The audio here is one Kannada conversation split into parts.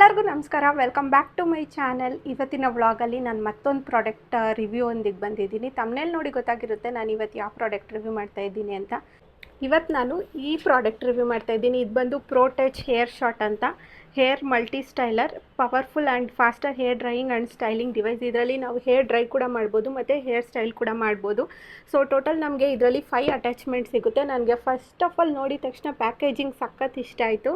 ಎಲ್ಲರಿಗೂ ನಮಸ್ಕಾರ, welcome back to my channel. ಇವತ್ತಿನ ವ್ಲಾಗಲ್ಲಿ ನಾನು ಮತ್ತೊಂದು ಪ್ರಾಡಕ್ಟ್ ರಿವ್ಯೂ ಒಂದಿಗೆ ಬಂದಿದ್ದೀನಿ. ತಮ್ಮನೇಲಿ ನೋಡಿ ಗೊತ್ತಾಗಿರುತ್ತೆ ನಾನು ಇವತ್ತು ಯಾವ ಪ್ರಾಡಕ್ಟ್ ರಿವ್ಯೂ ಮಾಡ್ತಾ ಇದ್ದೀನಿ ಅಂತ. ಇವತ್ತು ನಾನು ಈ ಪ್ರಾಡಕ್ಟ್ ರಿವ್ಯೂ ಮಾಡ್ತಾ ಇದ್ದೀನಿ. ಇದು ಬಂದು ಪ್ರೋಟಚ್ ಹೇರ್ ಶಾಟ್ ಅಂತ, hair multi styler, powerful and faster hair drying and styling device. ಇದರಲ್ಲಿ ನಾವು ಹೇರ್ ಡ್ರೈ ಕೂಡ ಮಾಡ್ಬೋದು ಮತ್ತು ಹೇರ್ ಸ್ಟೈಲ್ ಕೂಡ ಮಾಡ್ಬೋದು. ಸೊ ಟೋಟಲ್ ನಮಗೆ ಇದರಲ್ಲಿ 5 ಅಟ್ಯಾಚ್ಮೆಂಟ್ ಸಿಗುತ್ತೆ. ನನಗೆ ಫಸ್ಟ್ ಆಫ್ ಆಲ್ ನೋಡಿದ ತಕ್ಷಣ ಪ್ಯಾಕೇಜಿಂಗ್ ಸಖತ್ ಇಷ್ಟ ಆಯಿತು.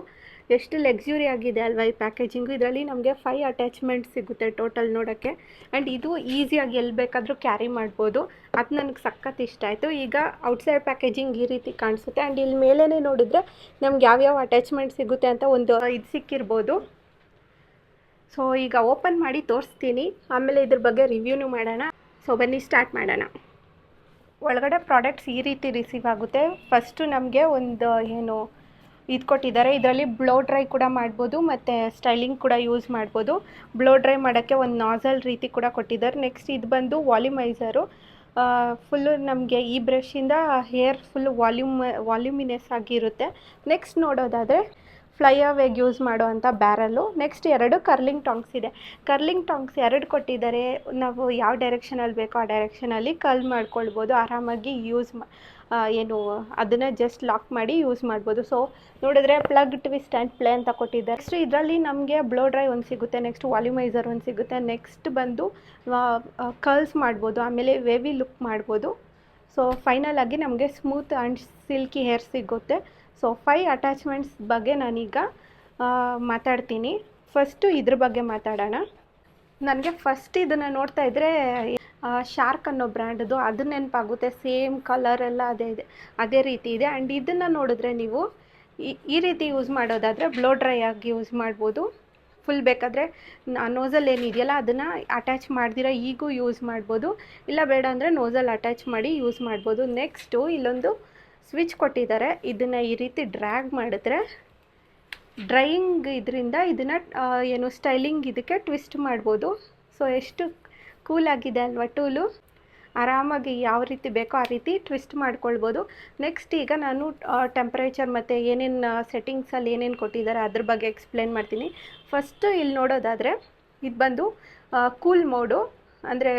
ಎಷ್ಟು ಲಕ್ಸುರಿ ಆಗಿದೆ ಅಲ್ವಾ ಈ ಪ್ಯಾಕೇಜಿಂಗು. ಇದರಲ್ಲಿ ನಮಗೆ 5 ಅಟ್ಯಾಚ್ಮೆಂಟ್ ಸಿಗುತ್ತೆ ಟೋಟಲ್ ನೋಡೋಕ್ಕೆ. ಆ್ಯಂಡ್ ಇದು ಈಸಿಯಾಗಿ ಎಲ್ಲಿ ಬೇಕಾದರೂ ಕ್ಯಾರಿ ಮಾಡ್ಬೋದು. ಅದು ನನಗೆ ಸಖತ್ ಇಷ್ಟ ಆಯಿತು. ಈಗ ಔಟ್ಸೈಡ್ ಪ್ಯಾಕೇಜಿಂಗ್ ಈ ರೀತಿ ಕಾಣಿಸುತ್ತೆ. ಆ್ಯಂಡ್ ಇಲ್ಲಿ ಮೇಲೇ ನೋಡಿದ್ರೆ ನಮ್ಗೆ ಯಾವ್ಯಾವ ಅಟ್ಯಾಚ್ಮೆಂಟ್ ಸಿಗುತ್ತೆ ಅಂತ ಒಂದು ಇದು ಸಿಕ್ಕಿರ್ಬೋದು. ಸೊ ಈಗ ಓಪನ್ ಮಾಡಿ ತೋರಿಸ್ತೀನಿ, ಆಮೇಲೆ ಇದ್ರ ಬಗ್ಗೆ ರಿವ್ಯೂನು ಮಾಡೋಣ. ಸೊ ಬನ್ನಿ ಸ್ಟಾರ್ಟ್ ಮಾಡೋಣ. ಒಳಗಡೆ ಪ್ರಾಡಕ್ಟ್ಸ್ ಈ ರೀತಿ ರಿಸೀವ್ ಆಗುತ್ತೆ. ಫಸ್ಟು ನಮಗೆ ಒಂದು ಇದು ಕೊಟ್ಟಿದ್ದಾರೆ. ಇದರಲ್ಲಿ ಬ್ಲೋ ಡ್ರೈ ಕೂಡ ಮಾಡ್ಬೋದು ಮತ್ತು ಸ್ಟೈಲಿಂಗ್ ಕೂಡ ಯೂಸ್ ಮಾಡ್ಬೋದು. ಬ್ಲೋ ಡ್ರೈ ಮಾಡೋಕ್ಕೆ ಒಂದು ನಾಸಲ್ ರೀತಿ ಕೂಡ ಕೊಟ್ಟಿದ್ದಾರೆ. ನೆಕ್ಸ್ಟ್ ಇದು ಬಂದು ವಾಲ್ಯೂಮೈಸರು. ಫುಲ್ಲು ನಮಗೆ ಈ ಬ್ರಷಿಂದ ಹೇರ್ ಫುಲ್ ವಾಲ್ಯೂಮಿನೆಸ್ ಆಗಿರುತ್ತೆ. ನೆಕ್ಸ್ಟ್ ನೋಡೋದಾದರೆ ಫ್ಲೈ ಅವೇಗೆ ಯೂಸ್ ಮಾಡುವಂಥ ಬ್ಯಾರಲ್ಲು. ನೆಕ್ಸ್ಟ್ 2 ಕರ್ಲಿಂಗ್ ಟಾಂಗ್ಸ್ ಇದೆ. ಕರ್ಲಿಂಗ್ ಟಾಂಗ್ಸ್ 2 ಕೊಟ್ಟಿದ್ದಾರೆ. ನಾವು ಯಾವ ಡೈರೆಕ್ಷನಲ್ಲಿ ಬೇಕೋ ಆ ಡೈರೆಕ್ಷನಲ್ಲಿ ಕರ್ಲ್ ಮಾಡ್ಕೊಳ್ಬೋದು. ಆರಾಮಾಗಿ ಅದನ್ನು ಜಸ್ಟ್ ಲಾಕ್ ಮಾಡಿ ಯೂಸ್ ಮಾಡ್ಬೋದು. ಸೊ ನೋಡಿದ್ರೆ ಪ್ಲಗ್, ಟ್ವಿಸ್ಟ್ ಆ್ಯಂಡ್ ಪ್ಲೇ ಅಂತ ಕೊಟ್ಟಿದ್ದಾರೆ. ನೆಕ್ಸ್ಟ್ ಇದರಲ್ಲಿ ನಮಗೆ ಬ್ಲೋ ಡ್ರೈ ಒಂದು ಸಿಗುತ್ತೆ, ನೆಕ್ಸ್ಟ್ ವಾಲ್ಯೂಮೈಸರ್ ಒಂದು ಸಿಗುತ್ತೆ. ನೆಕ್ಸ್ಟ್ ಬಂದು ಕರ್ಲ್ಸ್ ಮಾಡ್ಬೋದು, ಆಮೇಲೆ ವೇವಿ ಲುಕ್ ಮಾಡ್ಬೋದು. ಸೊ ಫೈನಲ್ ಆಗಿ ನಮಗೆ ಸ್ಮೂತ್ ಆ್ಯಂಡ್ ಸಿಲ್ಕಿ ಹೇರ್ ಸಿಗುತ್ತೆ. ಸೊ 5 ಅಟ್ಯಾಚ್ಮೆಂಟ್ಸ್ ಬಗ್ಗೆ ನಾನೀಗ ಮಾತಾಡ್ತೀನಿ. ಫಸ್ಟು ಇದ್ರ ಬಗ್ಗೆ ಮಾತಾಡೋಣ. ನನಗೆ ಫಸ್ಟ್ ಇದನ್ನು ನೋಡ್ತಾ ಇದ್ದರೆ ಶಾರ್ಕ್ ಅನ್ನೋ ಬ್ರ್ಯಾಂಡ್ದು ಅದು ನೆನಪಾಗುತ್ತೆ. ಸೇಮ್ ಕಲರ್ ಎಲ್ಲ ಅದೇ ರೀತಿ ಇದೆ. ಆ್ಯಂಡ್ ಇದನ್ನು ನೋಡಿದ್ರೆ ನೀವು ಈ ರೀತಿ ಯೂಸ್ ಮಾಡೋದಾದರೆ ಬ್ಲೋ ಡ್ರೈ ಆಗಿ ಯೂಸ್ ಮಾಡ್ಬೋದು. ಫುಲ್ ಬೇಕಾದರೆ ನೋಸಲ್ ಏನಿದೆಯಲ್ಲ ಅದನ್ನು ಅಟ್ಯಾಚ್ ಮಾಡ್ದಿರ ಈಗೂ ಯೂಸ್ ಮಾಡ್ಬೋದು. ಇಲ್ಲ ಬೇಡ ಅಂದರೆ ನೋಸಲ್ ಅಟ್ಯಾಚ್ ಮಾಡಿ ಯೂಸ್ ಮಾಡ್ಬೋದು. ನೆಕ್ಸ್ಟು ಇಲ್ಲೊಂದು ಸ್ವಿಚ್ ಕೊಟ್ಟಿದ್ದಾರೆ. ಇದನ್ನು ಈ ರೀತಿ ಡ್ರ್ಯಾಗ್ ಮಾಡಿದ್ರೆ ಡ್ರೈಯಿಂಗ್ ಇದರಿಂದ ಇದನ್ನು ಸ್ಟೈಲಿಂಗ್ ಇದಕ್ಕೆ ಟ್ವಿಸ್ಟ್ ಮಾಡ್ಬೋದು. ಸೊ ಎಷ್ಟು ಕೂಲಾಗಿದೆ ಅಲ್ವಾ ಟೂಲು. ಆರಾಮಾಗಿ ಯಾವ ರೀತಿ ಬೇಕೋ ಆ ರೀತಿ ಟ್ವಿಸ್ಟ್ ಮಾಡ್ಕೊಳ್ಬೋದು. ನೆಕ್ಸ್ಟ್ ಈಗ ನಾನು ಟೆಂಪ್ರೇಚರ್ ಮತ್ತು ಏನೇನು ಸೆಟ್ಟಿಂಗ್ಸಲ್ಲಿ ಏನೇನು ಕೊಟ್ಟಿದ್ದಾರೆ ಅದ್ರ ಬಗ್ಗೆ ಎಕ್ಸ್ಪ್ಲೇನ್ ಮಾಡ್ತೀನಿ. ಫಸ್ಟು ಇಲ್ಲಿ ನೋಡೋದಾದರೆ ಇದು ಬಂದು ಕೂಲ್ ಮೋಡು. ಅಂದರೆ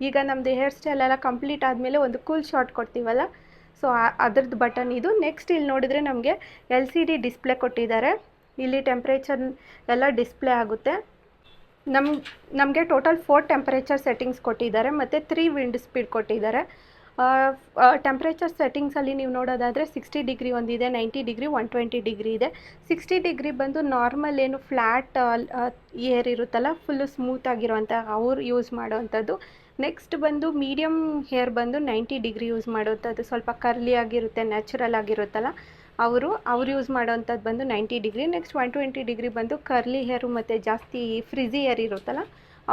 ಈಗ ನಮ್ಮದು ಹೇರ್ ಸ್ಟೈಲೆಲ್ಲ ಕಂಪ್ಲೀಟ್ ಆದಮೇಲೆ ಒಂದು ಕೂಲ್ ಶಾಟ್ ಕೊಡ್ತೀವಲ್ಲ, ಸೊ ಅದ್ರದ್ದು ಬಟನ್ ಇದು. ನೆಕ್ಸ್ಟ್ ಇಲ್ಲಿ ನೋಡಿದರೆ ನಮಗೆ LCD ಡಿಸ್ಪ್ಲೇ ಕೊಟ್ಟಿದ್ದಾರೆ. ಇಲ್ಲಿ ಟೆಂಪ್ರೇಚರ್ ಎಲ್ಲ ಡಿಸ್ಪ್ಲೇ ಆಗುತ್ತೆ. ನಮಗೆ ಟೋಟಲ್ 4 ಟೆಂಪ್ರೇಚರ್ ಸೆಟ್ಟಿಂಗ್ಸ್ ಕೊಟ್ಟಿದ್ದಾರೆ ಮತ್ತು 3 ವಿಂಡ್ ಸ್ಪೀಡ್ ಕೊಟ್ಟಿದ್ದಾರೆ. ಟೆಂಪ್ರೇಚರ್ ಸೆಟ್ಟಿಂಗ್ಸಲ್ಲಿ ನೀವು ನೋಡೋದಾದರೆ 60 ಡಿಗ್ರಿ ಒಂದಿದೆ, 90 ಡಿಗ್ರಿ, 120 ಡಿಗ್ರಿ ಇದೆ. 60 ಡಿಗ್ರಿ ಬಂದು ನಾರ್ಮಲ್ ಫ್ಲ್ಯಾಟ್ ಏರ್ ಇರುತ್ತಲ್ಲ, ಫುಲ್ಲು ಸ್ಮೂತಾಗಿರೋವಂಥ ಅವ್ರು ಯೂಸ್ ಮಾಡೋವಂಥದ್ದು. ನೆಕ್ಸ್ಟ್ ಬಂದು ಮೀಡಿಯಮ್ ಹೇರ್ ಬಂದು 90 ಡಿಗ್ರಿ ಯೂಸ್ ಮಾಡೋವಂಥದ್ದು. ಸ್ವಲ್ಪ ಕರ್ಲಿ ಆಗಿರುತ್ತೆ, ನ್ಯಾಚುರಲ್ ಆಗಿರುತ್ತಲ್ಲ, ಅವರು ಯೂಸ್ ಮಾಡೋವಂಥದ್ದು ಬಂದು 90 ಡಿಗ್ರಿ. ನೆಕ್ಸ್ಟ್ 120 ಡಿಗ್ರಿ ಬಂದು ಕರ್ಲಿ ಹೇರು ಮತ್ತು ಜಾಸ್ತಿ ಫ್ರಿಝಿ ಹೇರ್ ಇರುತ್ತಲ್ಲ,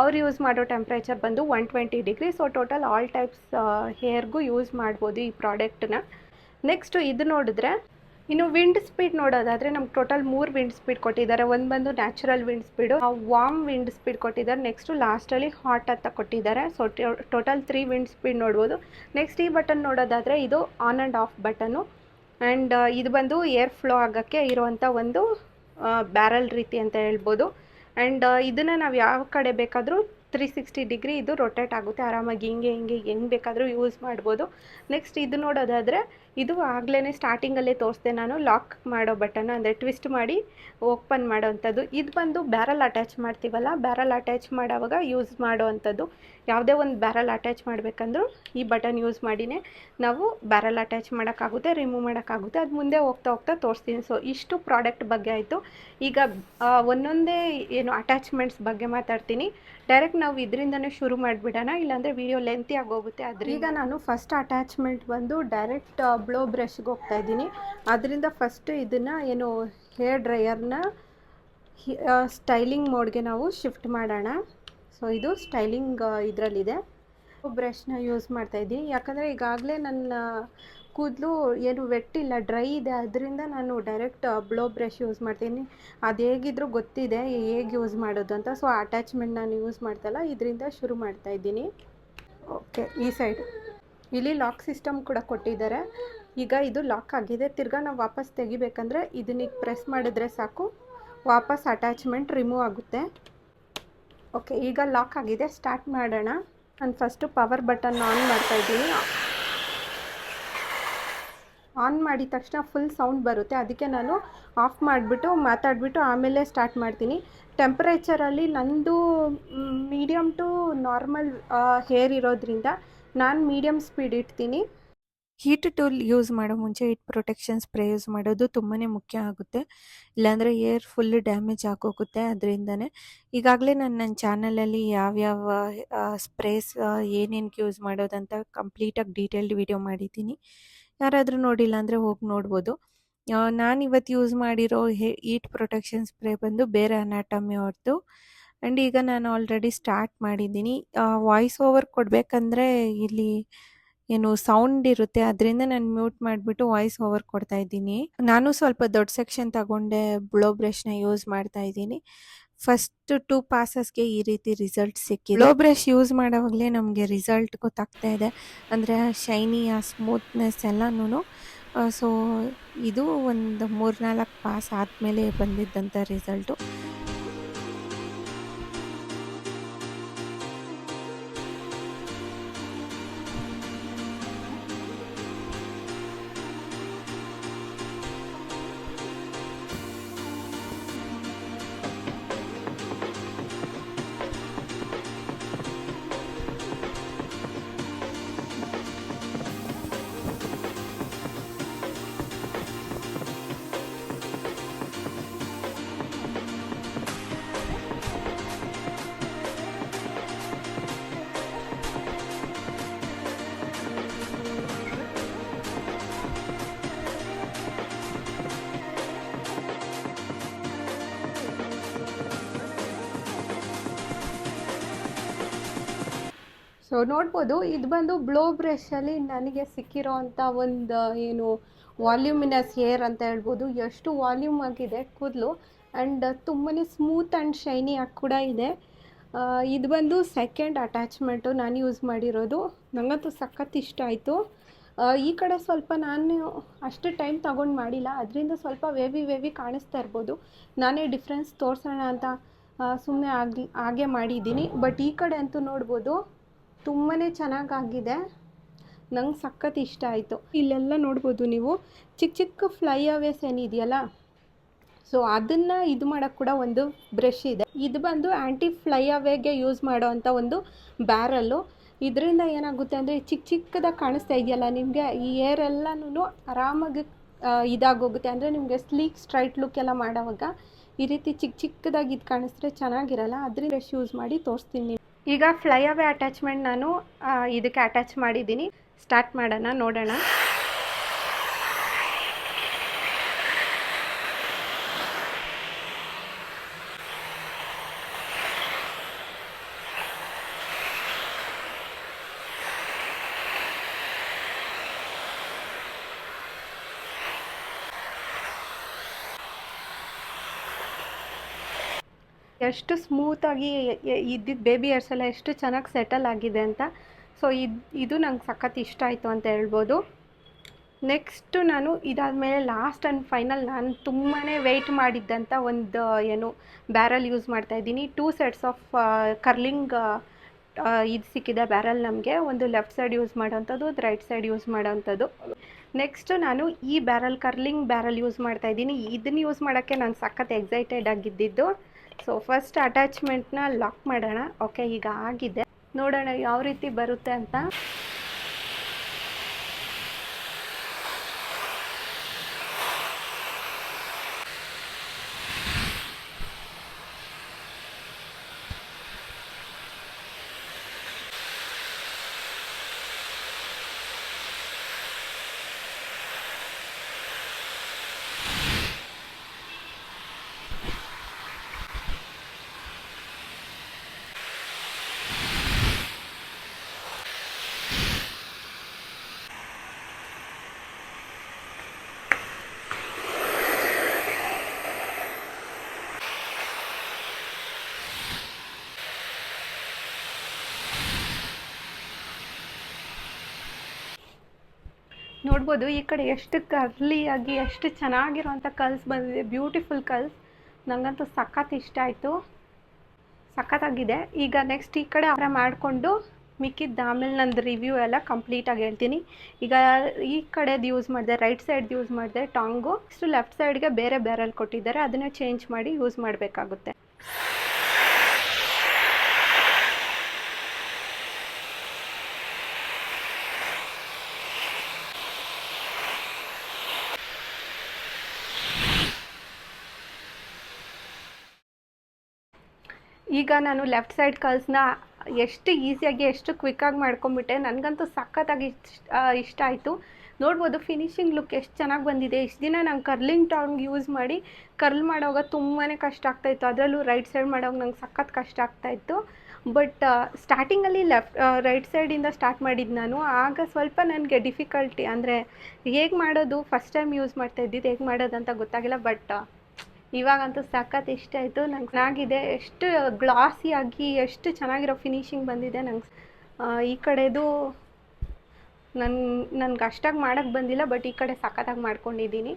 ಅವ್ರು ಯೂಸ್ ಮಾಡೋ ಟೆಂಪ್ರೇಚರ್ ಬಂದು 120 degree. So total all types ಹೇರ್ಗೂ ಯೂಸ್ ಮಾಡ್ಬೋದು ಈ ಪ್ರಾಡಕ್ಟನ್ನ. ನೆಕ್ಸ್ಟು ಇದು ನೋಡಿದ್ರೆ ಇನ್ನು ವಿಂಡ್ ಸ್ಪೀಡ್ ನೋಡೋದಾದರೆ ನಮ್ಗೆ ಟೋಟಲ್ 3 ವಿಂಡ್ ಸ್ಪೀಡ್ ಕೊಟ್ಟಿದ್ದಾರೆ. ಒಂದು ಬಂದು natural wind speed, warm wind speed ಕೊಟ್ಟಿದ್ದಾರೆ. ನೆಕ್ಸ್ಟು ಲಾಸ್ಟಲ್ಲಿ ಹಾಟ್ ಅಂತ ಕೊಟ್ಟಿದ್ದಾರೆ. ಸೊ ಟೋಟಲ್ 3 ವಿಂಡ್ ಸ್ಪೀಡ್ ನೋಡ್ಬೋದು. ನೆಕ್ಸ್ಟ್ ಈ ಬಟನ್ ನೋಡೋದಾದರೆ ಇದು on and of button. And ಇದು ಬಂದು ಏರ್ ಫ್ಲೋ ಆಗೋಕ್ಕೆ ಇರುವಂಥ ಒಂದು ಬ್ಯಾರಲ್ ರೀತಿ ಅಂತ ಹೇಳ್ಬೋದು. ಆ್ಯಂಡ್ ಇದನ್ನು ನಾವು ಯಾವ ಕಡೆ ಬೇಕಾದರೂ 360 ಡಿಗ್ರಿ ಇದು ರೊಟೇಟ್ ಆಗುತ್ತೆ. ಆರಾಮಾಗಿ ಹೆಂಗೆ ಬೇಕಾದರೂ ಯೂಸ್ ಮಾಡ್ಬೋದು. ನೆಕ್ಸ್ಟ್ ಇದು ನೋಡೋದಾದರೆ ಇದು ಆಗಲೇ ಸ್ಟಾರ್ಟಿಂಗಲ್ಲೇ ತೋರಿಸ್ದೆ ನಾನು, ಲಾಕ್ ಮಾಡೋ ಬಟನ್, ಅಂದರೆ ಟ್ವಿಸ್ಟ್ ಮಾಡಿ ಓಪನ್ ಮಾಡೋವಂಥದ್ದು. ಇದು ಬಂದು ಬ್ಯಾರಲ್ ಅಟ್ಯಾಚ್ ಮಾಡ್ತೀವಲ್ಲ, ಬ್ಯಾರಲ್ ಅಟ್ಯಾಚ್ ಮಾಡೋವಾಗ ಯೂಸ್ ಮಾಡೋವಂಥದ್ದು. ಯಾವುದೇ ಒಂದು ಬ್ಯಾರಲ್ ಅಟ್ಯಾಚ್ ಮಾಡಬೇಕಂದ್ರೂ ಈ ಬಟನ್ ಯೂಸ್ ಮಾಡಿನೇ ನಾವು ಬ್ಯಾರಲ್ ಅಟ್ಯಾಚ್ ಮಾಡೋಕ್ಕಾಗುತ್ತೆ, ರಿಮೂವ್ ಮಾಡೋಕ್ಕಾಗುತ್ತೆ. ಅದು ಮುಂದೆ ಹೋಗ್ತಾ ತೋರಿಸ್ತೀನಿ. ಸೊ ಇಷ್ಟು ಪ್ರಾಡಕ್ಟ್ ಬಗ್ಗೆ ಆಯಿತು. ಈಗ ಒಂದೊಂದೇ ಅಟ್ಯಾಚ್ಮೆಂಟ್ಸ್ ಬಗ್ಗೆ ಮಾತಾಡ್ತೀನಿ. ಡೈರೆಕ್ಟ್ ನಾವು ಇದರಿಂದನೇ ಶುರು ಮಾಡಿಬಿಡೋಣ, ಇಲ್ಲಾಂದರೆ ವಿಡಿಯೋ ಲೆಂತಿ ಆಗೋಗುತ್ತೆ. ಈಗ ನಾನು ಫಸ್ಟ್ ಅಟ್ಯಾಚ್ಮೆಂಟ್ ಬಂದು ಡೈರೆಕ್ಟ್ ಬ್ಲೋ ಬ್ರಷ್ಗೆ ಹೋಗ್ತಾ ಇದ್ದೀನಿ. ಅದರಿಂದ ಫಸ್ಟು ಇದನ್ನು ಹೇರ್ ಡ್ರೈಯರ್ನ ಸ್ಟೈಲಿಂಗ್ ಮೋಡ್ಗೆ ನಾವು ಶಿಫ್ಟ್ ಮಾಡೋಣ. ಸೊ ಇದು ಸ್ಟೈಲಿಂಗ್ ಇದರಲ್ಲಿದೆ. ಬ್ರಷ್ನ ಯೂಸ್ ಮಾಡ್ತಾಯಿದ್ದೀನಿ, ಯಾಕಂದರೆ ಈಗಾಗಲೇ ನನ್ನ ಕೂದಲು ವೆಟ್ಟಿಲ್ಲ, ಡ್ರೈ ಇದೆ. ಅದರಿಂದ ನಾನು ಡೈರೆಕ್ಟ್ ಬ್ಲೋ ಬ್ರಷ್ ಯೂಸ್ ಮಾಡ್ತೀನಿ. ಅದು ಹೇಗಿದ್ರೂ ಗೊತ್ತಿದೆ ಹೇಗೆ ಯೂಸ್ ಮಾಡೋದು ಅಂತ. ಸೊ ಅಟ್ಯಾಚ್ಮೆಂಟ್ ನಾನು ಯೂಸ್ ಮಾಡ್ತಲ್ಲ, ಇದರಿಂದ ಶುರು ಮಾಡ್ತಾಯಿದ್ದೀನಿ. ಓಕೆ, ಈ ಸೈಡ್ ಇಲ್ಲಿ ಲಾಕ್ ಸಿಸ್ಟಮ್ ಕೂಡ ಕೊಟ್ಟಿದ್ದಾರೆ. ಈಗ ಇದು ಲಾಕ್ ಆಗಿದೆ. ತಿರ್ಗಾ ನಾವು ವಾಪಸ್ ತೆಗಿಬೇಕಂದ್ರೆ ಇದನ್ನ ಪ್ರೆಸ್ ಮಾಡಿದ್ರೆ ಸಾಕು, ವಾಪಸ್ ಅಟ್ಯಾಚ್ಮೆಂಟ್ ರಿಮೂವ್ ಆಗುತ್ತೆ. ಓಕೆ, ಈಗ ಲಾಕ್ ಆಗಿದೆ. ಸ್ಟಾರ್ಟ್ ಮಾಡೋಣ. ನಾನು ಫಸ್ಟು ಪವರ್ ಬಟನ್ ಆನ್ ಮಾಡ್ತಾಯಿದ್ದೀನಿ. ಆನ್ ಮಾಡಿದ ತಕ್ಷಣ ಫುಲ್ ಸೌಂಡ್ ಬರುತ್ತೆ, ಅದಕ್ಕೆ ನಾನು ಆಫ್ ಮಾಡಿಬಿಟ್ಟು ಮಾತಾಡಿಬಿಟ್ಟು ಆಮೇಲೆ ಸ್ಟಾರ್ಟ್ ಮಾಡ್ತೀನಿ. ಟೆಂಪ್ರೇಚರಲ್ಲಿ ನಂದು ಮೀಡಿಯಮ್ ಟು ನಾರ್ಮಲ್ ಹೇರ್ ಇರೋದ್ರಿಂದ ನಾನು ಮೀಡಿಯಮ್ ಸ್ಪೀಡ್ ಇಡ್ತೀನಿ. ಹೀಟ್ ಟೂಲ್ ಯೂಸ್ ಮಾಡೋ ಮುಂಚೆ ಹೀಟ್ ಪ್ರೊಟೆಕ್ಷನ್ ಸ್ಪ್ರೇ ಯೂಸ್ ಮಾಡೋದು ತುಂಬಾ ಮುಖ್ಯ ಆಗುತ್ತೆ, ಇಲ್ಲಾಂದರೆ ಏರ್ ಫುಲ್ ಡ್ಯಾಮೇಜ್ ಆಗೋಗುತ್ತೆ. ಅದರಿಂದನೇ ಈಗಾಗಲೇ ನಾನು ನನ್ನ ಚಾನಲಲ್ಲಿ ಯಾವ್ಯಾವ ಸ್ಪ್ರೇಸ್ ಏನೇನಕ್ಕೆ ಯೂಸ್ ಮಾಡೋದಂತ ಕಂಪ್ಲೀಟಾಗಿ ಡೀಟೇಲ್ಡ್ ವಿಡಿಯೋ ಮಾಡಿದ್ದೀನಿ. ಯಾರಾದರೂ ನೋಡಿಲ್ಲ ಅಂದರೆ ಹೋಗಿ ನೋಡ್ಬೋದು. ನಾನು ಇವತ್ತು ಯೂಸ್ ಮಾಡಿರೋ ಹೀಟ್ ಪ್ರೊಟೆಕ್ಷನ್ ಸ್ಪ್ರೇ ಬಂದು ಬೇರೆ ಅನಾಟಮಿ ಅವ್ರದ್ದು. ಆ್ಯಂಡ್ ಈಗ ನಾನು ಆಲ್ರೆಡಿ ಸ್ಟಾರ್ಟ್ ಮಾಡಿದ್ದೀನಿ. ವಾಯ್ಸ್ ಓವರ್ ಕೊಡಬೇಕಂದ್ರೆ ಇಲ್ಲಿ ಏನು ಸೌಂಡ್ ಇರುತ್ತೆ, ಅದರಿಂದ ನಾನು ಮ್ಯೂಟ್ ಮಾಡಿಬಿಟ್ಟು ವಾಯ್ಸ್ ಓವರ್ ಕೊಡ್ತಾ ಇದ್ದೀನಿ. ನಾನು ಸ್ವಲ್ಪ ದೊಡ್ಡ ಸೆಕ್ಷನ್ ತಗೊಂಡೆ ಬ್ಲೋ ಬ್ರಷ್ನ ಯೂಸ್ ಮಾಡ್ತಾ ಇದ್ದೀನಿ. ಫಸ್ಟ್ 2 ಪಾಸಸ್ಗೆ ಈ ರೀತಿ ರಿಸಲ್ಟ್ ಸಿಕ್ಕಿದೆ. ಬ್ಲೋ ಬ್ರಷ್ ಯೂಸ್ ಮಾಡೋವಾಗಲೇ ನಮಗೆ ರಿಸಲ್ಟ್ ಗೊತ್ತಾಗ್ತಾ ಇದೆ, ಅಂದರೆ ಶೈನಿ ಆ ಸ್ಮೂತ್ನೆಸ್ ಎಲ್ಲನೂ. ಸೊ ಇದು ಒಂದು 3-4 ಪಾಸ್ ಆದಮೇಲೆ ಬಂದಿದ್ದಂಥ ರಿಸಲ್ಟು. ಸೊ ನೋಡ್ಬೋದು, ಇದು ಬಂದು ಬ್ಲೋ ಬ್ರಷಲ್ಲಿ ನನಗೆ ಸಿಕ್ಕಿರೋ ಅಂಥ ಒಂದು ಏನು ವಾಲ್ಯೂಮಿನಸ್ ಹೇರ್ ಅಂತ ಹೇಳ್ಬೋದು. ಎಷ್ಟು ವಾಲ್ಯೂಮ್ ಆಗಿದೆ ಕೂದಲು, ಆ್ಯಂಡ್ ತುಂಬಾ ಸ್ಮೂತ್ ಆ್ಯಂಡ್ ಶೈನಿ ಆಗಿ ಕೂಡ ಇದೆ. ಇದು ಬಂದು ಸೆಕೆಂಡ್ ಅಟ್ಯಾಚ್ಮೆಂಟು ನಾನು ಯೂಸ್ ಮಾಡಿರೋದು. ನನಗಂತೂ ಸಖತ್ ಇಷ್ಟ ಆಯಿತು. ಈ ಕಡೆ ಸ್ವಲ್ಪ ನಾನು ಅಷ್ಟು ಟೈಮ್ ತಗೊಂಡು ಮಾಡಿಲ್ಲ, ಅದರಿಂದ ಸ್ವಲ್ಪ ವೇವಿ ಕಾಣಿಸ್ತಾ ಇರ್ಬೋದು. ನಾನೇ ಡಿಫ್ರೆನ್ಸ್ ತೋರಿಸೋಣ ಅಂತ ಸುಮ್ಮನೆ ಹಾಗೆ ಮಾಡಿದ್ದೀನಿ. ಬಟ್ ಈ ಕಡೆ ಅಂತೂ ನೋಡ್ಬೋದು ತುಂಬಾ ಚೆನ್ನಾಗಾಗಿದೆ. ನಂಗೆ ಸಖತ್ ಇಷ್ಟ ಆಯಿತು. ಇಲ್ಲೆಲ್ಲ ನೋಡ್ಬೋದು ನೀವು ಚಿಕ್ಕ ಫ್ಲೈ ಅವೇಸ್ ಏನಿದೆಯಲ್ಲ, ಸೊ ಅದನ್ನು ಇದು ಮಾಡೋಕ್ಕೆ ಕೂಡ ಒಂದು ಬ್ರಷ್ ಇದೆ. ಇದು ಬಂದು ಆ್ಯಂಟಿ ಫ್ಲೈ ಅವೇಗೆ ಯೂಸ್ ಮಾಡೋ ಅಂಥ ಒಂದು ಬ್ಯಾರಲ್ಲು. ಇದರಿಂದ ಏನಾಗುತ್ತೆ ಅಂದರೆ ಚಿಕ್ಕದಾಗಿ ಕಾಣಿಸ್ತಾ ಇದೆಯಲ್ಲ ನಿಮಗೆ, ಈ ಏರ್ ಎಲ್ಲನೂ ಆರಾಮಾಗಿ ಇದಾಗೋಗುತ್ತೆ. ಅಂದರೆ ನಿಮಗೆ ಸ್ಲೀಕ್ ಸ್ಟ್ರೈಟ್ ಲುಕ್ ಎಲ್ಲ ಮಾಡೋವಾಗ ಈ ರೀತಿ ಚಿಕ್ಕದಾಗಿ ಇದು ಕಾಣಿಸಿದ್ರೆ ಚೆನ್ನಾಗಿರಲ್ಲ. ಅದರಿಂದ ಬ್ರಷ್ ಯೂಸ್ ಮಾಡಿ ತೋರಿಸ್ತೀನಿ. ಈಗ ಫ್ಲೈ ಅವೇ ಅಟ್ಯಾಚ್ಮೆಂಟ್ ನಾನು ಇದಕ್ಕೆ ಅಟ್ಯಾಚ್ ಮಾಡಿದ್ದೀನಿ. ಸ್ಟಾರ್ಟ್ ಮಾಡೋಣ, ನೋಡೋಣ. ಎಷ್ಟು ಸ್ಮೂತಾಗಿ ಇದ್ದಿದ್ದು ಬೇಬಿ ಹೇರ್ಸ್ ಎಲ್ಲ ಎಷ್ಟು ಚೆನ್ನಾಗಿ ಸೆಟಲ್ ಆಗಿದೆ ಅಂತ. ಸೊ ಇದು ನಂಗೆ ಸಖತ್ ಇಷ್ಟ ಆಯಿತು ಅಂತ ಹೇಳ್ಬೋದು. ನೆಕ್ಸ್ಟು ನಾನು ಇದಾದಮೇಲೆ ಲಾಸ್ಟ್ ಆ್ಯಂಡ್ ಫೈನಲ್ ನಾನು ತುಂಬಾ ವೆಯ್ಟ್ ಮಾಡಿದ್ದಂಥ ಒಂದು ಏನು ಬ್ಯಾರಲ್ ಯೂಸ್ ಮಾಡ್ತಾಯಿದ್ದೀನಿ. 2 ಸೆಟ್ಸ್ ಆಫ್ ಕರ್ಲಿಂಗ್ ಇದು ಸಿಕ್ಕಿದೆ ಬ್ಯಾರಲ್ ನಮಗೆ. ಒಂದು ಲೆಫ್ಟ್ ಸೈಡ್ ಯೂಸ್ ಮಾಡೋವಂಥದ್ದು, ಒಂದು ರೈಟ್ ಸೈಡ್ ಯೂಸ್ ಮಾಡೋವಂಥದ್ದು. ನೆಕ್ಸ್ಟ್ ನಾನು ಈ ಕರ್ಲಿಂಗ್ ಬ್ಯಾರಲ್ ಯೂಸ್ ಮಾಡ್ತಾಯಿದ್ದೀನಿ. ಇದನ್ನು ಯೂಸ್ ಮಾಡೋಕ್ಕೆ ನಾನು ಸಖತ್ ಎಕ್ಸೈಟೆಡ್ ಆಗಿದ್ದಿದ್ದು. ಸೊ ಫಸ್ಟ್ ಅಟ್ಯಾಚ್ಮೆಂಟ್ನ ಲಾಕ್ ಮಾಡೋಣ. ಓಕೆ, ಈಗ ಆಗಿದೆ. ನೋಡೋಣ ಯಾವ ರೀತಿ ಬರುತ್ತೆ ಅಂತ. ನೋಡ್ಬೋದು ಈ ಕಡೆ ಎಷ್ಟು ಕರ್ಲಿಯಾಗಿ ಎಷ್ಟು ಚೆನ್ನಾಗಿರೋಂಥ ಕಲ್ಸ್ ಬಂದಿದೆ, ಬ್ಯೂಟಿಫುಲ್ ಕಲ್ಸ್. ನನಗಂತೂ ಸಖತ್ ಇಷ್ಟ ಆಯಿತು, ಸಖತ್ತಾಗಿದೆ. ಈಗ ನೆಕ್ಸ್ಟ್ ಈ ಕಡೆ ಅವರ ಮಾಡಿಕೊಂಡು ಮಿಕ್ಕಿದ್ದು ಆಮೇಲೆ ನಂದು ರಿವ್ಯೂ ಎಲ್ಲ ಕಂಪ್ಲೀಟಾಗಿ ಹೇಳ್ತೀನಿ. ಈಗ ಈ ಕಡೆದು ಯೂಸ್ ಮಾಡಿದೆ, ರೈಟ್ ಸೈಡ್ದು ಯೂಸ್ ಮಾಡಿದೆ ಟಾಂಗು. ಇಷ್ಟು ಲೆಫ್ಟ್ ಸೈಡ್ಗೆ ಬೇರೆ ಬ್ಯಾರಲ್ ಕೊಟ್ಟಿದ್ದಾರೆ, ಅದನ್ನು ಚೇಂಜ್ ಮಾಡಿ ಯೂಸ್ ಮಾಡಬೇಕಾಗುತ್ತೆ. ಈಗ ನಾನು ಲೆಫ್ಟ್ ಸೈಡ್ ಕಲ್ಸ್ನ ಎಷ್ಟು ಈಸಿಯಾಗಿ ಎಷ್ಟು ಕ್ವಿಕ್ಕಾಗಿ ಮಾಡ್ಕೊಂಬಿಟ್ಟೆ. ನನಗಂತೂ ಸಖತ್ತಾಗಿ ಇಷ್ಟ ಆಯಿತು. ನೋಡ್ಬೋದು ಫಿನಿಶಿಂಗ್ ಲುಕ್ ಎಷ್ಟು ಚೆನ್ನಾಗಿ ಬಂದಿದೆ. ಇಷ್ಟು ದಿನ ನಾನು ಕರ್ಲಿಂಗ್ ಟಾಂಗ್ ಯೂಸ್ ಮಾಡಿ ಕರ್ಲ್ ಮಾಡೋವಾಗ ತುಂಬಾ ಕಷ್ಟ ಆಗ್ತಾಯಿತ್ತು, ಅದರಲ್ಲೂ ರೈಟ್ ಸೈಡ್ ಮಾಡೋವಾಗ ನಂಗೆ ಸಖತ್ ಕಷ್ಟ ಆಗ್ತಾಯಿತ್ತು. ಬಟ್ ಸ್ಟಾರ್ಟಿಂಗಲ್ಲಿ ರೈಟ್ ಸೈಡಿಂದ ಸ್ಟಾರ್ಟ್ ಮಾಡಿದ್ದು ನಾನು. ಆಗ ಸ್ವಲ್ಪ ನನಗೆ ಡಿಫಿಕಲ್ಟಿ, ಅಂದರೆ ಹೇಗೆ ಮಾಡೋದು ಫಸ್ಟ್ ಟೈಮ್ ಯೂಸ್ ಮಾಡ್ತಾ ಇದ್ದಿದ್ದು, ಹೇಗೆ ಮಾಡೋದಂತ ಗೊತ್ತಾಗಿಲ್ಲ. ಬಟ್ ಇವಾಗಂತೂ ಸಖತ್ ಇಷ್ಟ ಆಯಿತು, ನಂಗೆ ಚೆನ್ನಾಗಿದೆ. ಎಷ್ಟು ಗ್ಲಾಸಿಯಾಗಿ ಎಷ್ಟು ಚೆನ್ನಾಗಿರೋ ಫಿನಿಶಿಂಗ್ ಬಂದಿದೆ. ನಂಗೆ ಈ ಕಡೆದು ನನ್ಗೆ ಅಷ್ಟಾಗಿ ಮಾಡೋಕ್ಕೆ ಬಂದಿಲ್ಲ, ಬಟ್ ಈ ಕಡೆ ಸಖತ್ತಾಗಿ ಮಾಡ್ಕೊಂಡಿದ್ದೀನಿ.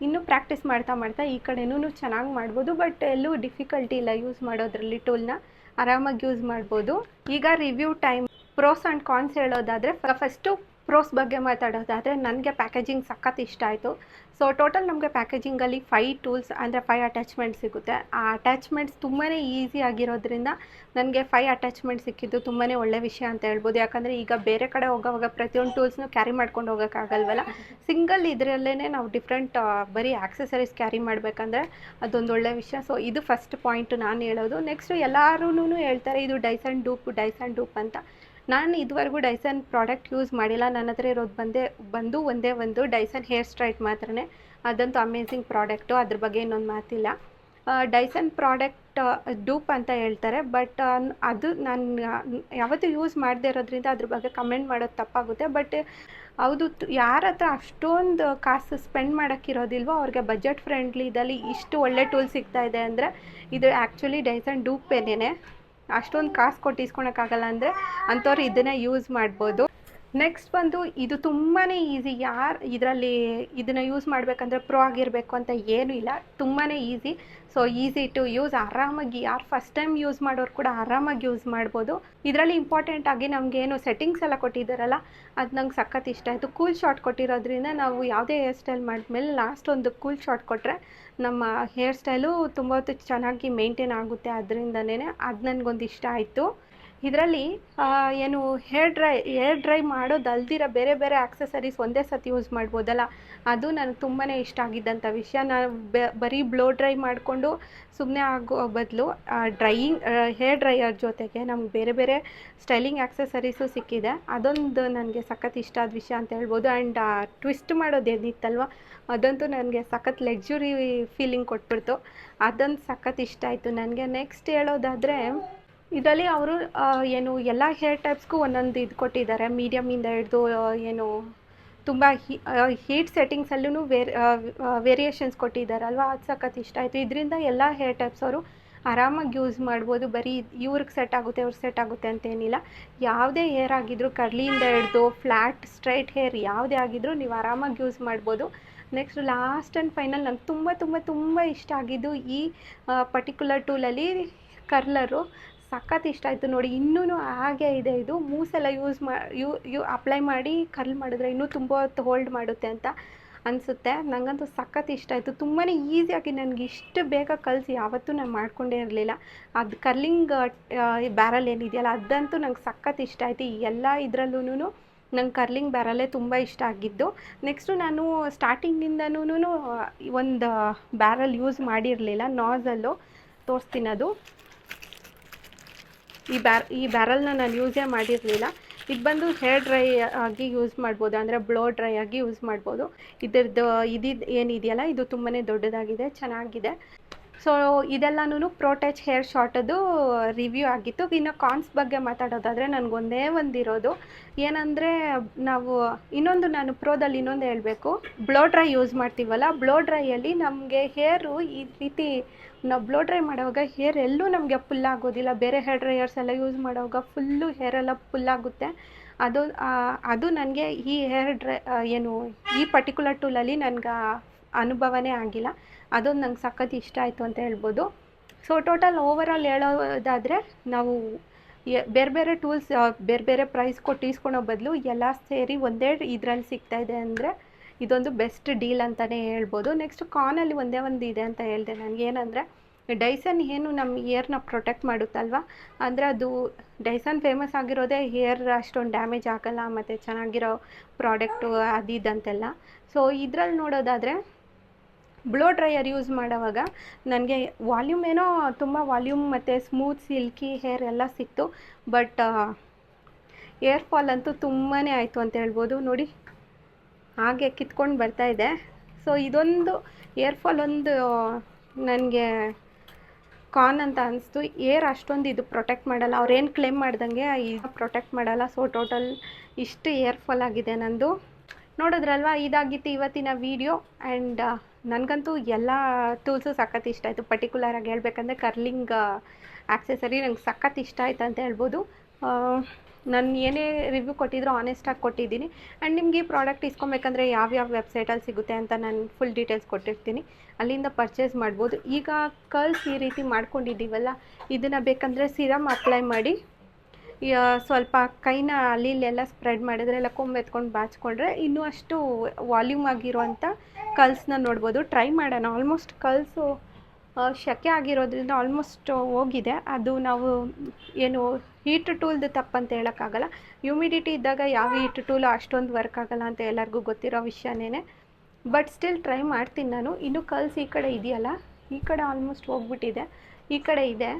ಇನ್ನೂ ಪ್ರಾಕ್ಟೀಸ್ ಮಾಡ್ತಾ ಈ ಕಡೆನೂ ಚೆನ್ನಾಗಿ ಮಾಡ್ಬೋದು. ಬಟ್ ಎಲ್ಲೂ ಡಿಫಿಕಲ್ಟಿ ಇಲ್ಲ ಯೂಸ್ ಮಾಡೋದ್ರಲ್ಲಿ, ಟೂಲ್ನ ಆರಾಮಾಗಿ ಯೂಸ್ ಮಾಡ್ಬೋದು. ಈಗ review time. Pros and cons ಹೇಳೋದಾದರೆ, ಫಸ್ಟು ಪ್ರೋಸ್ ಬಗ್ಗೆ ಮಾತಾಡೋದಾದರೆ, ನನಗೆ ಪ್ಯಾಕೇಜಿಂಗ್ ಸಖತ್ ಇಷ್ಟ ಆಯಿತು. ಸೊ ಟೋಟಲ್ ನಮಗೆ ಪ್ಯಾಕೇಜಿಂಗಲ್ಲಿ 5 ಟೂಲ್ಸ್ ಅಂದರೆ 5 ಅಟ್ಯಾಚ್ಮೆಂಟ್ ಸಿಗುತ್ತೆ. ಆ ಅಟ್ಯಾಚ್ಮೆಂಟ್ಸ್ ತುಂಬಾ ಈಸಿ ಆಗಿರೋದ್ರಿಂದ ನನಗೆ 5 ಅಟ್ಯಾಚ್ಮೆಂಟ್ ಸಿಕ್ಕಿದ್ದು ತುಂಬಾ ಒಳ್ಳೆ ವಿಷಯ ಅಂತ ಹೇಳ್ಬೋದು. ಯಾಕಂದರೆ ಈಗ ಬೇರೆ ಕಡೆ ಹೋಗೋವಾಗ ಪ್ರತಿಯೊಂದು ಟೂಲ್ಸ್ನೂ ಕ್ಯಾರಿ ಮಾಡ್ಕೊಂಡು ಹೋಗೋಕ್ಕಾಗಲ್ವಲ್ಲ. ಸಿಂಗಲ್ ಇದರಲ್ಲೇ ನಾವು ಡಿಫ್ರೆಂಟ್ ಬರೀ ಆಕ್ಸೆಸರೀಸ್ ಕ್ಯಾರಿ ಮಾಡಬೇಕಂದ್ರೆ ಅದೊಂದು ಒಳ್ಳೆ ವಿಷಯ. ಸೊ ಇದು ಫಸ್ಟ್ ಪಾಯಿಂಟು ನಾನು ಹೇಳೋದು. ನೆಕ್ಸ್ಟು ಎಲ್ಲರೂ ಹೇಳ್ತಾರೆ ಇದು ಡೈಸನ್ ಡೂಪ್ ಅಂತ. ನಾನು ಇದುವರೆಗೂ ಡೈಸನ್ ಪ್ರಾಡಕ್ಟ್ ಯೂಸ್ ಮಾಡಿಲ್ಲ. ನನ್ನ ಹತ್ರ ಇರೋದು ಬಂದು ಒಂದೇ ಒಂದು ಡೈಸನ್ ಹೇರ್ ಸ್ಟ್ರೈಟ್ ಮಾತ್ರನೇ. ಅದಂತೂ ಅಮೇಝಿಂಗ್ ಪ್ರಾಡಕ್ಟು, ಅದ್ರ ಬಗ್ಗೆ ಇನ್ನೊಂದು ಮಾತಿಲ್ಲ. ಡೈಸನ್ ಪ್ರಾಡಕ್ಟ್ ಡೂಪ್ ಅಂತ ಹೇಳ್ತಾರೆ, ಬಟ್ ಅದು ನಾನು ಯಾವತ್ತೂ ಯೂಸ್ ಮಾಡದೇ ಇರೋದ್ರಿಂದ ಅದ್ರ ಬಗ್ಗೆ ಕಮೆಂಟ್ ಮಾಡೋದು ತಪ್ಪಾಗುತ್ತೆ. ಬಟ್ ಹೌದು, ಯಾರ ಹತ್ರ ಅಷ್ಟೊಂದು ಕಾಸು ಸ್ಪೆಂಡ್ ಮಾಡೋಕ್ಕಿರೋದಿಲ್ವೋ ಅವ್ರಿಗೆ ಬಜೆಟ್ ಫ್ರೆಂಡ್ಲಿ ಇದ್ದಲ್ಲಿ ಇಷ್ಟು ಒಳ್ಳೆ ಟೂಲ್ ಸಿಗ್ತಾ ಇದೆ ಅಂದರೆ ಇದು ಆ್ಯಕ್ಚುಲಿ ಡೈಸನ್ ಡೂಪೇನೇ. ಅಷ್ಟೊಂದು ಕಾಸು ಕೊಟ್ಟು ಇಸ್ಕೊಳಕ್ಕಾಗಲ್ಲ ಅಂದರೆ ಅಂಥವ್ರು ಇದನ್ನು ಯೂಸ್ ಮಾಡ್ಬೋದು. ನೆಕ್ಸ್ಟ್ ಬಂದು ಇದು ತುಂಬಾ ಈಸಿ. ಯಾರು ಇದನ್ನು ಯೂಸ್ ಮಾಡಬೇಕಂದ್ರೆ ಪ್ರೋ ಆಗಿರಬೇಕು ಅಂತ ಏನೂ ಇಲ್ಲ, ತುಂಬಾ easy. So easy to use, ಆರಾಮಾಗಿ ಯಾರು ಫಸ್ಟ್ ಟೈಮ್ ಯೂಸ್ ಮಾಡೋರು ಕೂಡ ಆರಾಮಾಗಿ ಯೂಸ್ ಮಾಡ್ಬೋದು. ಇದರಲ್ಲಿ ಇಂಪಾರ್ಟೆಂಟ್ ಆಗಿ ನಮಗೇನು ಸೆಟ್ಟಿಂಗ್ಸ್ ಎಲ್ಲ ಕೊಟ್ಟಿದ್ದಾರಲ್ಲ, ಅದು ನಂಗೆ ಸಖತ್ ಇಷ್ಟ ಆಯಿತು. ಕೂಲ್ ಶಾಟ್ ಕೊಟ್ಟಿರೋದ್ರಿಂದ ನಾವು ಯಾವುದೇ ಹೇರ್ ಸ್ಟೈಲ್ ಮಾಡಿದ್ಮೇಲೆ ಲಾಸ್ಟ್ ಒಂದು ಕೂಲ್ ಶಾಟ್ ಕೊಟ್ಟರೆ ನಮ್ಮ ಹೇರ್ ಸ್ಟೈಲು ತುಂಬ ಹೊತ್ತು ಚೆನ್ನಾಗಿ ಮೇಂಟೈನ್ ಆಗುತ್ತೆ. ಅದರಿಂದನೇ ಅದು ನನಗೊಂದು ಇಷ್ಟ ಆಯಿತು. ಇದರಲ್ಲಿ ಏನು ಹೇರ್ ಡ್ರೈ ಮಾಡೋದಲ್ದಿರ ಬೇರೆ ಬೇರೆ ಆಕ್ಸೆಸರೀಸ್ ಒಂದೇ ಸತಿ ಯೂಸ್ ಮಾಡ್ಬೋದಲ್ಲ, ಅದು ನನಗೆ ತುಂಬಾ ಇಷ್ಟ ಆಗಿದ್ದಂಥ ವಿಷಯ. ನಾನು ಬರೀ ಬ್ಲೋ ಡ್ರೈ ಮಾಡಿಕೊಂಡು ಸುಮ್ಮನೆ ಆಗೋ ಬದಲು ಹೇರ್ ಡ್ರೈಯರ್ ಜೊತೆಗೆ ನಮ್ಗೆ ಬೇರೆ ಬೇರೆ ಸ್ಟೈಲಿಂಗ್ ಆಕ್ಸೆಸರೀಸು ಸಿಕ್ಕಿದೆ. ಅದೊಂದು ನನಗೆ ಸಖತ್ ಇಷ್ಟ ಆದ ವಿಷಯ ಅಂತ ಹೇಳ್ಬೋದು. ಆ್ಯಂಡ್ ಟ್ವಿಸ್ಟ್ ಮಾಡೋದೇನಿತ್ತಲ್ವ, ಅದಂತೂ ನನಗೆ ಸಖತ್ ಲಕ್ಸುರಿ ಫೀಲಿಂಗ್ ಕೊಟ್ಬಿಡ್ತು. ಅದೊಂದು ಸಖತ್ ಇಷ್ಟ ಆಯಿತು ನನಗೆ. ನೆಕ್ಸ್ಟ್ ಹೇಳೋದಾದರೆ, ಇದರಲ್ಲಿ ಅವರು ಏನು ಎಲ್ಲ ಹೇರ್ ಟೈಪ್ಸ್ಗೂ ಒಂದೊಂದು ಇದು ಕೊಟ್ಟಿದ್ದಾರೆ. ಮೀಡಿಯಮಿಂದ ಹಿಡಿದು ಏನು ತುಂಬ ಹೀಟ್ ಸೆಟ್ಟಿಂಗ್ಸಲ್ಲೂ ವೇರಿಯೇಷನ್ಸ್ ಕೊಟ್ಟಿದ್ದಾರಲ್ವ, ಅದು ಸಖತ್ ಇಷ್ಟ ಆಯಿತು. ಇದರಿಂದ ಎಲ್ಲ ಹೇರ್ ಟೈಪ್ಸ್ ಅವರು ಆರಾಮಾಗಿ ಯೂಸ್ ಮಾಡ್ಬೋದು. ಬರೀ ಇವ್ರಿಗೆ ಸೆಟ್ ಆಗುತ್ತೆ ಅಂತೇನಿಲ್ಲ. ಯಾವುದೇ ಹೇರ್ ಆಗಿದ್ದರೂ, ಕರ್ಲಿಯಿಂದ ಹಿಡಿದು ಫ್ಲ್ಯಾಟ್ ಸ್ಟ್ರೈಟ್ ಹೇರ್ ಯಾವುದೇ ಆಗಿದ್ದರೂ ನೀವು ಆರಾಮಾಗಿ ಯೂಸ್ ಮಾಡ್ಬೋದು. ನೆಕ್ಸ್ಟ್ ಲಾಸ್ಟ್ ಆ್ಯಂಡ್ ಫೈನಲ್ ನಂಗೆ ತುಂಬ ಇಷ್ಟ ಆಗಿದ್ದು ಈ ಪರ್ಟಿಕ್ಯುಲರ್ ಟೂಲಲ್ಲಿ ಕರ್ಲರು ಸಖತ್ ಇಷ್ಟ ಆಯಿತು. ನೋಡಿ, ಇನ್ನೂ ಹಾಗೆ ಇದೆ. ಇದು ಮೂಸೆಲ್ಲ ಅಪ್ಲೈ ಮಾಡಿ ಕರ್ಲ್ ಮಾಡಿದ್ರೆ ಇನ್ನೂ ತುಂಬ ಹೊತ್ತು ಹೋಲ್ಡ್ ಮಾಡುತ್ತೆ ಅಂತ ಅನಿಸುತ್ತೆ. ನನಗಂತೂ ಸಖತ್ ಇಷ್ಟ ಆಯಿತು. ತುಂಬಾ ಈಸಿಯಾಗಿ ನನಗೆ ಇಷ್ಟು ಬೇಗ ಕಲಿಸಿ ಯಾವತ್ತೂ ನಾನು ಮಾಡ್ಕೊಂಡೇ ಇರಲಿಲ್ಲ. ಅದು ಕರ್ಲಿಂಗ್ ಬ್ಯಾರಲ್ ಏನಿದೆಯಲ್ಲ, ಅದಂತೂ ನಂಗೆ ಸಖತ್ ಇಷ್ಟ ಆಯಿತು. ಎಲ್ಲ ಇದರಲ್ಲೂ ನಂಗೆ ಕರ್ಲಿಂಗ್ ಬ್ಯಾರಲ್ಲೇ ತುಂಬ ಇಷ್ಟ ಆಗಿದ್ದು. ನೆಕ್ಸ್ಟು ನಾನು ಸ್ಟಾರ್ಟಿಂಗಿಂದನೂ ಒಂದು ಬ್ಯಾರಲ್ ಯೂಸ್ ಮಾಡಿರಲಿಲ್ಲ, ನಾಝಲ್ಲು ತೋರಿಸ್ತೀನಿ. ಅದು ಈ ಬ್ಯಾರಲ್ನ ನಾನು ಯೂಸೇ ಮಾಡಿರಲಿಲ್ಲ. ಇದು ಬಂದು ಹೇರ್ ಡ್ರೈ ಆಗಿ ಯೂಸ್ ಮಾಡ್ಬೋದು, ಅಂದರೆ ಬ್ಲೋ ಡ್ರೈ ಆಗಿ ಯೂಸ್ ಮಾಡ್ಬೋದು. ಇದ್ರದ್ದು ಏನಿದೆಯಲ್ಲ, ಇದು ತುಂಬಾ ದೊಡ್ಡದಾಗಿದೆ, ಚೆನ್ನಾಗಿದೆ. ಸೊ ಇದೆಲ್ಲನೂ ಪ್ರೋಟಚ್ ಹೇರ್ ಶಾರ್ಟದು ರಿವ್ಯೂ ಆಗಿತ್ತು. ಇನ್ನು ಕಾನ್ಸ್ ಬಗ್ಗೆ ಮಾತಾಡೋದಾದರೆ, ನನಗೊಂದೇ ಒಂದಿರೋದು ಏನಂದರೆ, ನಾನು ಪ್ರೋದಲ್ಲಿ ಇನ್ನೊಂದು ಹೇಳಬೇಕು. ಬ್ಲೋ ಡ್ರೈ ಯೂಸ್ ಮಾಡ್ತೀವಲ್ಲ, ಬ್ಲೋ ಡ್ರೈಯಲ್ಲಿ ನಮಗೆ ಹೇರು ಈ ರೀತಿ ನಾವು ಬ್ಲೋ ಡ್ರೈ ಮಾಡುವಾಗ ಹೇರ್ ಎಲ್ಲೂ ನಮಗೆ ಫುಲ್ ಆಗೋದಿಲ್ಲ. ಬೇರೆ ಹೇರ್ ಡ್ರೈಯರ್ಸ್ ಎಲ್ಲ ಯೂಸ್ ಮಾಡುವಾಗ ಫುಲ್ಲು ಹೇರೆಲ್ಲ ಫುಲ್ಲಾಗುತ್ತೆ. ಅದು ನನಗೆ ಈ ಹೇರ್ ಡ್ರೈ ಈ ಪರ್ಟಿಕ್ಯುಲರ್ ಟೂಲಲ್ಲಿ ನನಗೆ ಅನುಭವನೇ ಆಗಿಲ್ಲ. ಅದೊಂದು ನಂಗೆ ಸಖತ್ ಇಷ್ಟ ಆಯಿತು ಅಂತ ಹೇಳ್ಬೋದು. ಸೊ ಟೋಟಲ್ ಓವರಾಲ್ ಹೇಳೋದಾದರೆ ನಾವು ಬೇರೆ ಬೇರೆ ಟೂಲ್ಸ್ ಬೇರೆ ಬೇರೆ ಪ್ರೈಸ್ ಕೊಟ್ಟು ಇಸ್ಕೊಳೋ ಬದಲು ಎಲ್ಲ ಸೇರಿ ಒಂದೇ ಇದರಲ್ಲಿ ಸಿಗ್ತಾಯಿದೆ ಅಂದರೆ ಇದೊಂದು ಬೆಸ್ಟ್ ಡೀಲ್ ಅಂತಲೇ ಹೇಳ್ಬೋದು. ನೆಕ್ಸ್ಟ್ ಕಾನಲ್ಲಿ ಒಂದೇ ಒಂದು ಇದೆ ಅಂತ ಹೇಳಿದೆ ನನಗೇನಂದರೆ ಡೈಸನ್ ಏನು ನಮ್ಮ ಏರ್ನ ಪ್ರೊಟೆಕ್ಟ್ ಮಾಡುತ್ತಲ್ವ, ಅಂದರೆ ಅದು ಡೈಸನ್ ಫೇಮಸ್ ಆಗಿರೋದೇ ಹೇರ್ ಅಷ್ಟೊಂದು ಡ್ಯಾಮೇಜ್ ಆಗಲ್ಲ ಮತ್ತು ಚೆನ್ನಾಗಿರೋ ಪ್ರಾಡಕ್ಟು ಅದಿದಂತೆಲ್ಲ. ಸೊ ಇದ್ರಲ್ಲಿ ನೋಡೋದಾದರೆ ಬ್ಲೋ ಡ್ರೈಯರ್ ಯೂಸ್ ಮಾಡೋವಾಗ ನನಗೆ ವಾಲ್ಯೂಮ್ ಏನೋ ತುಂಬ ವಾಲ್ಯೂಮ್ ಮತ್ತು ಸ್ಮೂತ್ ಸಿಲ್ಕಿ ಹೇರ್ ಎಲ್ಲ ಸಿಕ್ತು, ಬಟ್ ಏರ್ ಫಾಲ್ ಅಂತೂ ತುಂಬಾ ಆಯಿತು ಅಂತ ಹೇಳ್ಬೋದು. ನೋಡಿ ಹಾಗೆ ಕಿತ್ಕೊಂಡು ಬರ್ತಾಯಿದೆ. ಸೊ ಇದೊಂದು ಏರ್ ಫಾಲ್ ಒಂದು ನನಗೆ ಕಾನ್ ಅಂತ ಅನಿಸ್ತು. ಏರ್ ಅಷ್ಟೊಂದು ಇದು ಪ್ರೊಟೆಕ್ಟ್ ಮಾಡಲ್ಲ, ಅವ್ರೇನು ಕ್ಲೇಮ್ ಮಾಡ್ದಂಗೆ ಇದು ಪ್ರೊಟೆಕ್ಟ್ ಮಾಡಲ್ಲ. ಸೊ ಟೋಟಲ್ ಇಷ್ಟು ಏರ್ ಫಾಲ್ ಆಗಿದೆ ನಂದು. ನೋಡಿದ್ರಲ್ವ, ಇದಾಗಿತ್ತು ಇವತ್ತಿನ ವೀಡಿಯೋ. ಆ್ಯಂಡ್ ನನಗಂತೂ ಎಲ್ಲ ಟೂಲ್ಸು ಸಖತ್ ಇಷ್ಟ ಆಯಿತು. ಪರ್ಟಿಕ್ಯುಲರಾಗಿ ಹೇಳ್ಬೇಕಂದ್ರೆ ಕರ್ಲಿಂಗ್ ಆಕ್ಸೆಸರಿ ನಂಗೆ ಸಖತ್ ಇಷ್ಟ ಆಯ್ತು ಅಂತ ಹೇಳ್ಬೋದು. ನಾನು ಏನೇ ರಿವ್ಯೂ ಕೊಟ್ಟಿದ್ರು ಆನೆಸ್ಟಾಗಿ ಕೊಟ್ಟಿದ್ದೀನಿ. ಆ್ಯಂಡ್ ನಿಮಗೆ ಈ ಪ್ರಾಡಕ್ಟ್ ಇಸ್ಕೊಬೇಕಂದ್ರೆ ಯಾವ್ಯಾವ ವೆಬ್ಸೈಟಲ್ಲಿ ಸಿಗುತ್ತೆ ಅಂತ ನಾನು ಫುಲ್ ಡೀಟೇಲ್ಸ್ ಕೊಟ್ಟಿರ್ತೀನಿ, ಅಲ್ಲಿಂದ ಪರ್ಚೇಸ್ ಮಾಡ್ಬೋದು. ಈಗ ಕರ್ಲ್ಸ್ ಈ ರೀತಿ ಮಾಡ್ಕೊಂಡಿದ್ದೀವಲ್ಲ, ಇದನ್ನು ಬೇಕಂದರೆ ಸಿರಮ್ ಅಪ್ಲೈ ಮಾಡಿ ಸ್ವಲ್ಪ ಕೈನ ಅಲ್ಲಿ ಇಲ್ಲೆಲ್ಲ ಸ್ಪ್ರೆಡ್ ಮಾಡಿದ್ರೆ ಎಲ್ಲ ಕೊಂಬೆತ್ಕೊಂಡು ಬಾಚಿಕೊಂಡ್ರೆ ಇನ್ನೂ ಅಷ್ಟು ವಾಲ್ಯೂಮ್ ಆಗಿರುವಂಥ ಕಲ್ಸ್ನ ನೋಡ್ಬೋದು. ಟ್ರೈ ಮಾಡೋಣ. ಆಲ್ಮೋಸ್ಟ್ ಕಲ್ಸು ಶೆಕೆ ಆಗಿರೋದ್ರಿಂದ ಆಲ್ಮೋಸ್ಟ್ ಹೋಗಿದೆ. ಅದು ನಾವು ಏನು ಹೀಟ್ ಟೂಲ್ದು ತಪ್ಪಂತ ಹೇಳೋಕ್ಕಾಗಲ್ಲ. ಹ್ಯೂಮಿಡಿಟಿ ಇದ್ದಾಗ ಯಾವ ಹೀಟ್ ಟೂಲು ಅಷ್ಟೊಂದು ವರ್ಕ್ ಆಗಲ್ಲ ಅಂತ ಎಲ್ಲರಿಗೂ ಗೊತ್ತಿರೋ ವಿಷಯನೇ. ಬಟ್ ಸ್ಟಿಲ್ ಟ್ರೈ ಮಾಡ್ತೀನಿ ನಾನು. ಇನ್ನು ಕಲ್ಸ್ ಈ ಕಡೆ ಇದೆಯಲ್ಲ, ಈ ಕಡೆ ಆಲ್ಮೋಸ್ಟ್ ಹೋಗ್ಬಿಟ್ಟಿದೆ, ಈ ಕಡೆ ಇದೆ.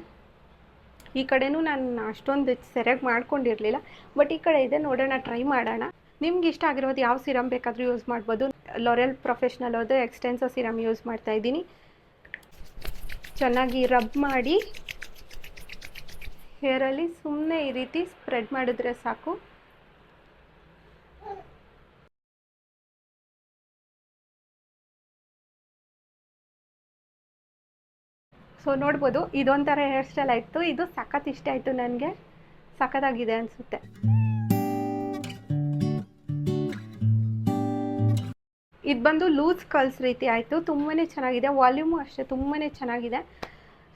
ಈ ಕಡೆನೂ ನಾನು ಅಷ್ಟೊಂದು ಸರಿಯಾಗಿ ಮಾಡ್ಕೊಂಡಿರಲಿಲ್ಲ, ಬಟ್ ಈ ಕಡೆ ಇದೆ. ನೋಡೋಣ, ಟ್ರೈ ಮಾಡೋಣ. ನಿಮ್ಗೆ ಇಷ್ಟ ಆಗಿರೋದು ಯಾವ ಸಿರಮ್ ಬೇಕಾದರೂ ಯೂಸ್ ಮಾಡ್ಬೋದು. ಲೊರೆಲ್ ಪ್ರೊಫೆಷ್ನಲ್ ಅವ್ರದ್ದು ಎಕ್ಸ್ಟೆನ್ಸೋ ಸಿರಮ್ ಯೂಸ್ ಮಾಡ್ತಾಯಿದ್ದೀನಿ. ಚೆನ್ನಾಗಿ ರಬ್ ಮಾಡಿ ಹೇರಲ್ಲಿ ಸುಮ್ಮನೆ ಈ ರೀತಿ ಸ್ಪ್ರೆಡ್ ಮಾಡಿದ್ರೆ ಸಾಕು. ಸೊ ನೋಡ್ಬೋದು, ಇದೊಂಥರ ಹೇರ್ ಸ್ಟೈಲ್ ಆಯಿತು. ಇದು ಸಖತ್ ಇಷ್ಟ ಆಯಿತು ನನಗೆ, ಸಖತ್ತಾಗಿದೆ ಅನಿಸುತ್ತೆ. ಇದು ಬಂದು ಲೂಸ್ ಕಲ್ಸ್ ರೀತಿ ಆಯಿತು. ತುಂಬಾ ಚೆನ್ನಾಗಿದೆ. ವಾಲ್ಯೂಮು ಅಷ್ಟೇ ತುಂಬಾ ಚೆನ್ನಾಗಿದೆ.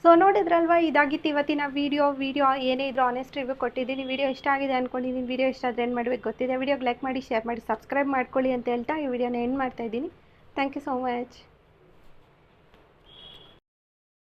ಸೊ ನೋಡಿದ್ರಲ್ವ, ಇದಾಗಿತ್ತು ಇವತ್ತಿನ ವಿಡಿಯೋ ಏನೇ ಇದ್ರೂ ಆನೆಸ್ಟ್ ರಿವ್ಯೂ ಕೊಟ್ಟಿದ್ದೀನಿ. ವಿಡಿಯೋ ಇಷ್ಟ ಆಗಿದೆ ಅಂದ್ಕೊಂಡಿದ್ದೀನಿ. ವಿಡಿಯೋ ಇಷ್ಟ ಆದರೆ ಏನು ಮಾಡಬೇಕು ಗೊತ್ತಿದೆ. ವಿಡಿಯೋಗೆ ಲೈಕ್ ಮಾಡಿ, ಶೇರ್ ಮಾಡಿ, ಸಬ್ಸ್ಕ್ರೈಬ್ ಮಾಡ್ಕೊಳ್ಳಿ ಅಂತ ಹೇಳ್ತಾ ಈ ವಿಡಿಯೋನ ಎಂಡ್ ಮಾಡ್ತಾಯಿದ್ದೀನಿ. Thank you so much.